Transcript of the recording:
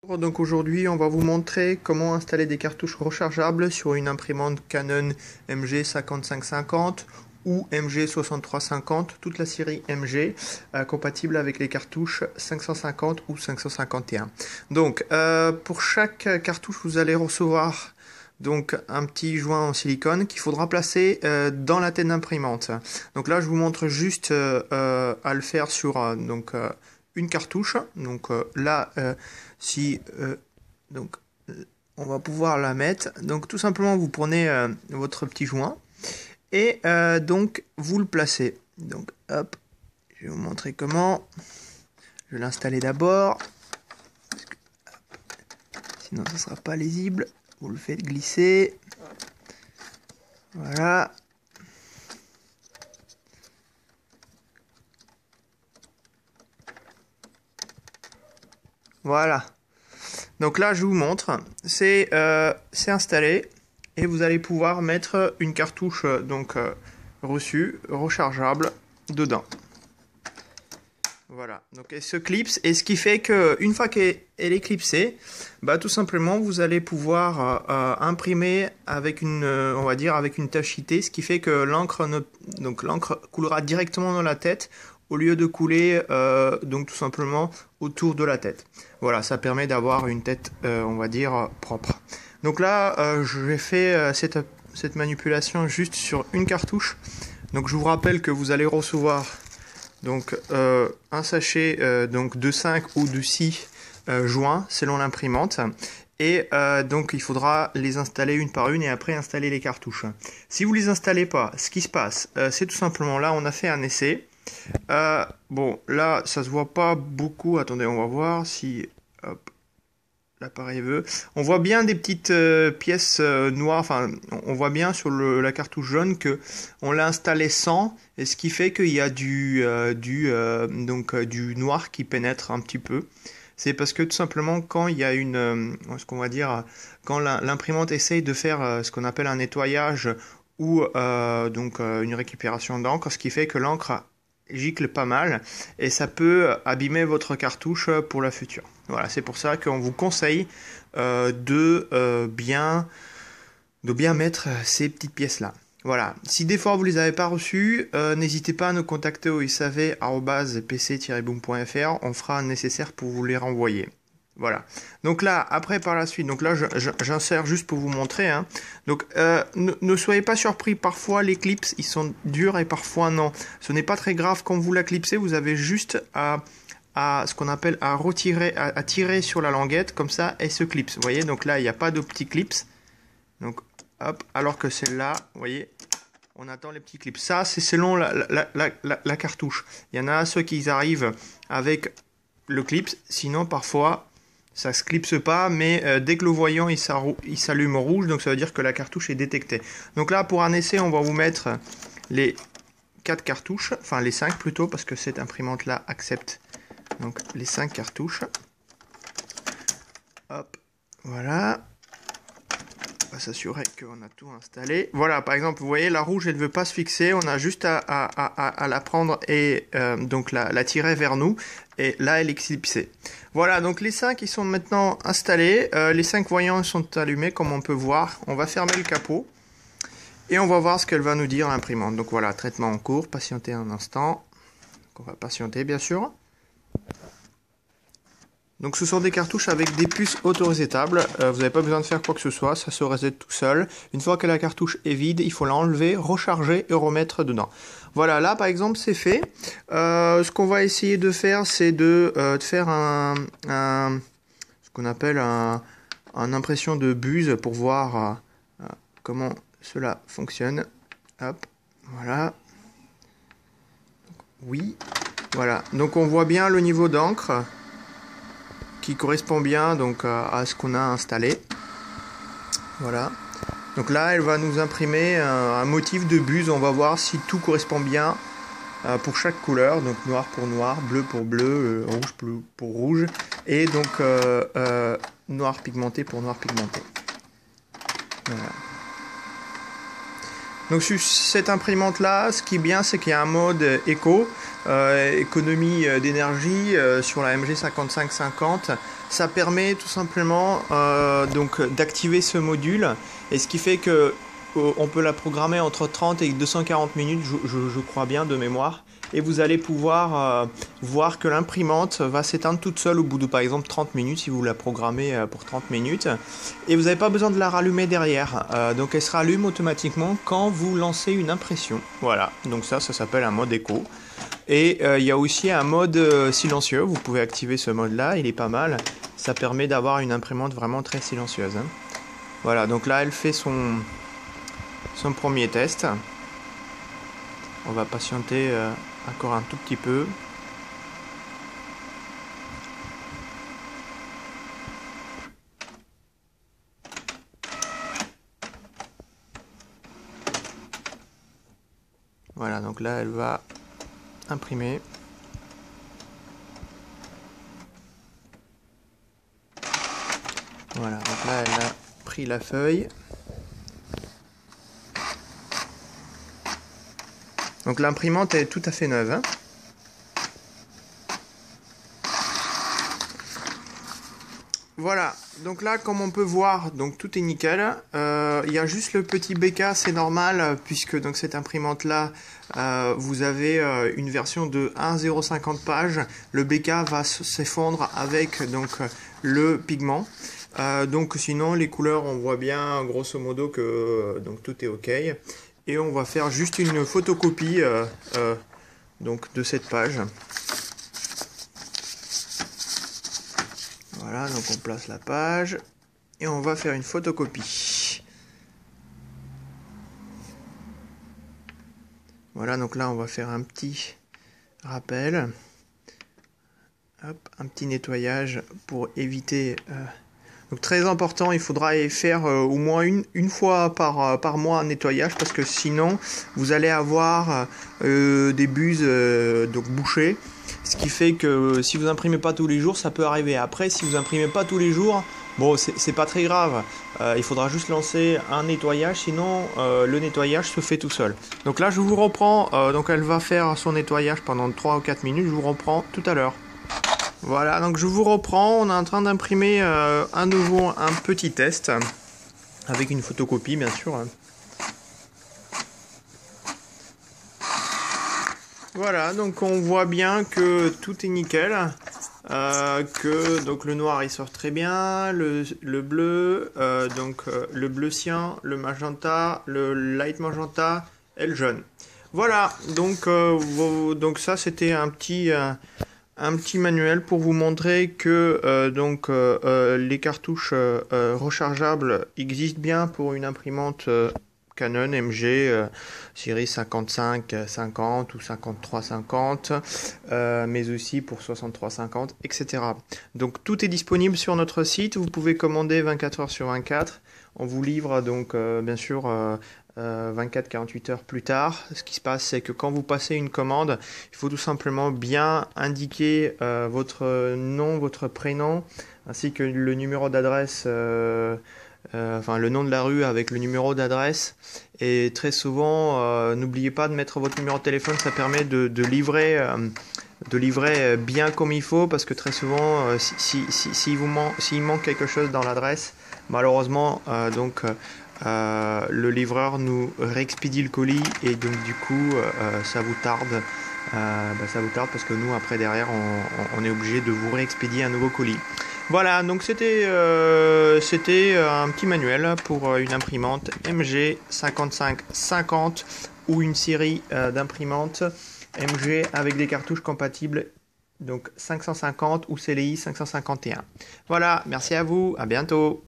Donc aujourd'hui, on va vous montrer comment installer des cartouches rechargeables sur une imprimante Canon MG 5550 ou MG 6350, toute la série MG, compatible avec les cartouches 550 ou 551. Donc pour chaque cartouche, vous allez recevoir donc un petit joint en silicone qu'il faudra placer dans la tête d'imprimante. Donc là, je vous montre juste à le faire sur une cartouche. Donc là, si donc on va pouvoir la mettre. Donc tout simplement, vous prenez votre petit joint et donc vous le placez. Donc hop, je vais vous montrer comment. Je vais l'installer d'abord, sinon ce sera pas lisible. Vous le faites glisser. Voilà. Voilà. Donc là, je vous montre. C'est installé et vous allez pouvoir mettre une cartouche reçue, rechargeable dedans. Voilà. Donc elle se clipse et ce qui fait que une fois qu'elle est clipsée, bah tout simplement vous allez pouvoir imprimer avec on va dire avec une tachité, ce qui fait que l'encre coulera directement dans la tête au lieu de couler donc tout simplement autour de la tête. Voilà, ça permet d'avoir une tête on va dire propre. Donc là j'ai fait cette manipulation juste sur une cartouche. Donc je vous rappelle que vous allez recevoir donc un sachet de 5 ou de 6 joints selon l'imprimante. Et donc il faudra les installer une par une et après installer les cartouches. Si vous les installez pas, ce qui se passe, c'est tout simplement là, on a fait un essai. Bon, là, ça se voit pas beaucoup. Attendez, on va voir si hop, l'appareil veut. On voit bien des petites pièces noires. Enfin, on voit bien sur la cartouche jaune que on l'a installé sans, et ce qui fait qu'il y a du noir qui pénètre un petit peu. C'est parce que tout simplement quand il y a ce qu'on va dire, quand l'imprimante essaye de faire ce qu'on appelle un nettoyage ou une récupération d'encre, ce qui fait que l'encre gicle pas mal et ça peut abîmer votre cartouche pour la future. Voilà, c'est pour ça qu'on vous conseille de bien mettre ces petites pièces là. Voilà, si des fois vous les avez pas reçues, n'hésitez pas à nous contacter au sav@pc-boom.fr, on fera le nécessaire pour vous les renvoyer. Voilà. Donc là, après par la suite, donc là j'insère juste pour vous montrer. Hein. Donc ne soyez pas surpris, parfois les clips ils sont durs et parfois non. Ce n'est pas très grave quand vous la clipsez, vous avez juste à ce qu'on appelle à retirer, à tirer sur la languette, comme ça elle se clipse. Vous voyez, donc là il n'y a pas de petits clips. Donc hop, alors que celle-là, vous voyez, on attend les petits clips. Ça c'est selon la cartouche. Il y en a ceux qui arrivent avec le clip, sinon parfois ça se clipse pas, mais dès que le voyant il s'allume rouge, donc ça veut dire que la cartouche est détectée. Donc là pour un essai on va vous mettre les 4 cartouches, enfin les 5 plutôt, parce que cette imprimante là accepte donc les 5 cartouches. Hop, voilà. On va s'assurer qu'on a tout installé. Voilà, par exemple, vous voyez, la rouge, elle ne veut pas se fixer. On a juste à la prendre et donc la tirer vers nous. Et là, elle est clipsée. Voilà, donc les 5, ils sont maintenant installés. Les 5 voyants sont allumés, comme on peut voir. On va fermer le capot. Et on va voir ce qu'elle va nous dire, l'imprimante. Donc voilà, traitement en cours. Patientez un instant. Donc, on va patienter, bien sûr. Donc ce sont des cartouches avec des puces autoresettables, vous n'avez pas besoin de faire quoi que ce soit, ça se reset tout seul. Une fois que la cartouche est vide, il faut l'enlever, recharger et remettre dedans. Voilà, là par exemple c'est fait. Ce qu'on va essayer de faire, c'est de faire ce qu'on appelle un impression de buse pour voir comment cela fonctionne. Hop, voilà. Oui, voilà. Donc on voit bien le niveau d'encre qui correspond bien donc à ce qu'on a installé. Voilà. Donc là, elle va nous imprimer un motif de buse. On va voir si tout correspond bien pour chaque couleur. Donc noir pour noir, bleu pour bleu, rouge pour rouge. Et donc noir pigmenté pour noir pigmenté. Voilà. Donc sur cette imprimante là, ce qui est bien, c'est qu'il y a un mode éco, économie d'énergie sur la MG 5550. Ça permet tout simplement donc d'activer ce module, et ce qui fait que on peut la programmer entre 30 et 240 minutes, je crois bien de mémoire. Et vous allez pouvoir voir que l'imprimante va s'éteindre toute seule au bout de par exemple 30 minutes si vous la programmez pour 30 minutes. Et vous n'avez pas besoin de la rallumer derrière. Donc elle se rallume automatiquement quand vous lancez une impression. Voilà, donc ça s'appelle un mode éco. Et il y a aussi un mode silencieux, vous pouvez activer ce mode là, il est pas mal. Ça permet d'avoir une imprimante vraiment très silencieuse. Hein. Voilà, donc là elle fait son premier test. On va patienter encore un tout petit peu. Voilà, donc là elle va imprimer. Voilà, donc là elle a pris la feuille. Donc l'imprimante est tout à fait neuve. Hein. Voilà, donc là comme on peut voir, donc tout est nickel. Il y a juste le petit BK, c'est normal, puisque donc cette imprimante là, vous avez une version de 1,050 pages. Le BK va s'effondre avec donc le pigment. Donc sinon les couleurs, on voit bien grosso modo que donc tout est ok. Et on va faire juste une photocopie donc de cette page. Voilà, donc on place la page et on va faire une photocopie. Voilà, donc là on va faire un petit rappel. Hop, un petit nettoyage pour éviter... Donc très important, il faudra faire au moins une fois par mois un nettoyage, parce que sinon vous allez avoir des buses donc bouchées. Ce qui fait que si vous imprimez pas tous les jours, ça peut arriver. Après, si vous imprimez pas tous les jours, bon, c'est pas très grave. Il faudra juste lancer un nettoyage, sinon le nettoyage se fait tout seul. Donc là, je vous reprends. Donc elle va faire son nettoyage pendant 3 ou 4 minutes. Je vous reprends tout à l'heure. Voilà, donc je vous reprends. On est en train d'imprimer à nouveau un petit test avec une photocopie, bien sûr. Voilà, donc on voit bien que tout est nickel, que donc le noir il sort très bien, le bleu, le bleu cyan, le magenta, le light magenta et le jaune. Voilà, donc ça c'était un petit manuel pour vous montrer que les cartouches rechargeables existent bien pour une imprimante Canon MG série 55-50 ou 53-50, mais aussi pour 63-50, etc. Donc tout est disponible sur notre site, vous pouvez commander 24 heures sur 24. On vous livre donc bien sûr 24-48 heures plus tard. Ce qui se passe, c'est que quand vous passez une commande, il faut tout simplement bien indiquer votre nom, votre prénom, ainsi que le numéro d'adresse, enfin le nom de la rue avec le numéro d'adresse. Et très souvent, n'oubliez pas de mettre votre numéro de téléphone, ça permet de livrer bien comme il faut, parce que très souvent, s'il manque quelque chose dans l'adresse, malheureusement, le livreur nous réexpédie le colis, et donc du coup ça vous tarde. Ça vous tarde parce que nous après derrière on est obligé de vous réexpédier un nouveau colis. Voilà, donc c'était un petit manuel pour une imprimante MG 5550 ou une série d'imprimantes MG avec des cartouches compatibles, donc 550 ou CLI 551. Voilà, merci à vous, à bientôt.